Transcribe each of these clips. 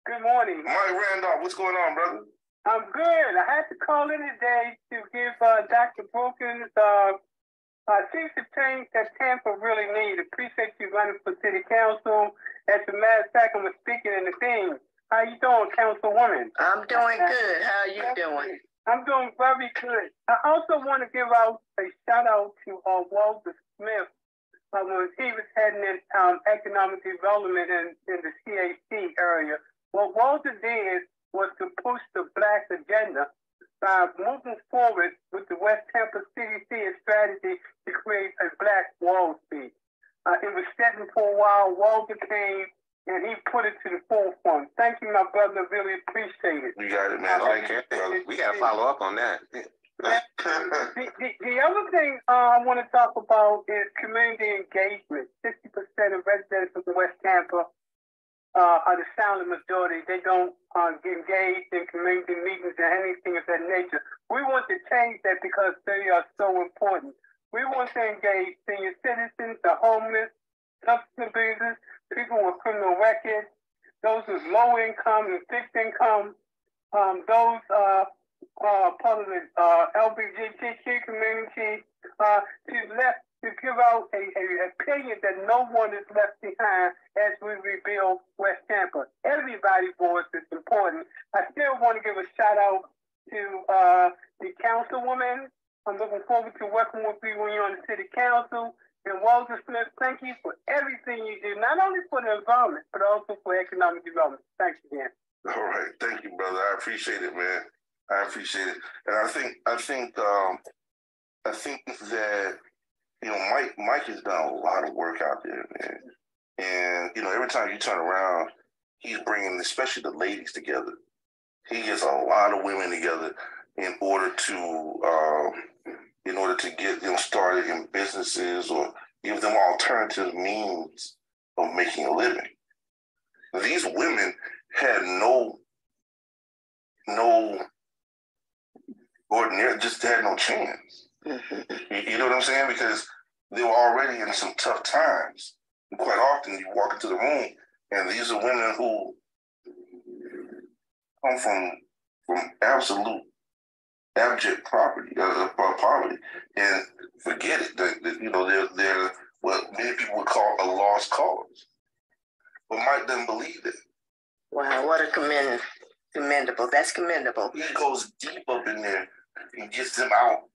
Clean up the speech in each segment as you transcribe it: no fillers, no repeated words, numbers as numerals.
Good morning. Mike Randolph, what's going on, brother? I'm good. I had to call in today to give Dr. Brookins seems to change that Tampa really needs. Appreciate you running for city council. As a matter of fact, I'm speaking in the thing. How you doing, Councilwoman? I'm doing good. How are you doing? I'm doing very good. I also want to give out a shout out to Walter Smith when he was heading in economic development in the CAC area. What Walter did was to push the Black agenda, moving forward with the West Tampa CDC strategy to create a Black Wall Street. It was setting for a while. Walter came and he put it to the forefront. Thank you, my brother. Really appreciate it. You got it, man. Thank you, brother. We got to follow up on that. The other thing I want to talk about is community engagement. 60% of residents of the West Tampa are the silent majority. They don't engage in community meetings or anything of that nature. We want to change that because they are so important. We want to engage senior citizens, the homeless, substance abusers, people with criminal records, those with low income and fixed income, those part of the LGBTQ community, to give out a opinion that no one is left behind as we rebuild West Tampa. Everybody's voice is important. I still want to give a shout out to the councilwoman. I'm looking forward to working with you when you're on the city council. And Walter Smith, thank you for everything you do, not only for the environment, but also for economic development. Thanks again. All right. Thank you, brother. I appreciate it, man. I appreciate it. And I think that, you know, Mike has done a lot of work out there, man. And, you know, every time you turn around, he's bringing, especially the ladies, together. He gets a lot of women together in order to get them started in businesses or give them alternative means of making a living. These women had just had no chance. You know what I'm saying? Because they were already in some tough times. And quite often you walk into the room and these are women who come from absolute abject poverty, and forget it. They're what many people would call a lost cause. But Mike doesn't believe it. Wow, what a commendable. That's commendable. He goes deep up in there and gets them out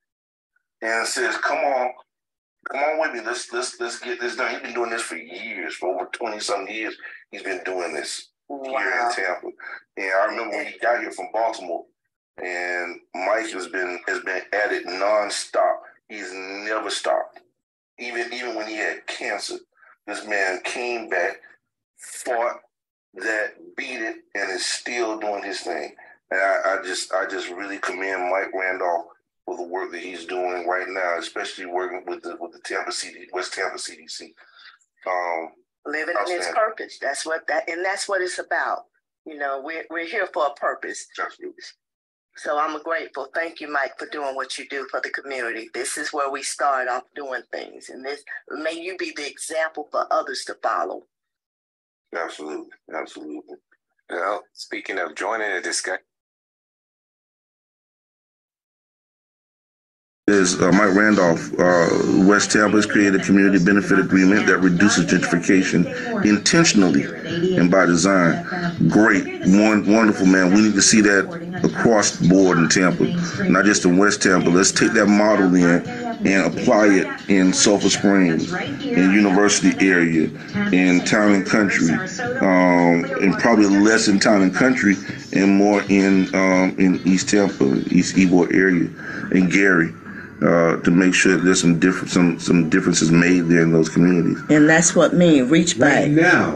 and says, "Come on with me. Let's get this done." He's been doing this for years, for over 20-some years. He's been doing this here in Tampa. And I remember when he got here from Baltimore. And Mike has been at it nonstop. He's never stopped. Even when he had cancer, this man came back, fought that, beat it, and is still doing his thing. And I just really commend Mike Randolph for the work that he's doing right now, especially working with the West Tampa CDC. Living in his purpose. That's what it's about. You know, we're here for a purpose. Absolutely. So I'm grateful. Thank you, Mike, for doing what you do for the community. This is where we start off doing things. And may you be the example for others to follow. Absolutely. Absolutely. Well, speaking of joining a discussion. Is Mike Randolph. West Tampa has created a community benefit agreement that reduces gentrification intentionally and by design. Great, wonderful, man. We need to see that across the board in Tampa, not just in West Tampa. Let's take that model in and apply it in Sulphur Springs, in University area, in Town and Country, and probably less in Town and Country and more in East Tampa, East Ybor area, and Gary. To make sure that there's some differences made there in those communities. And that's what reach back. Right now.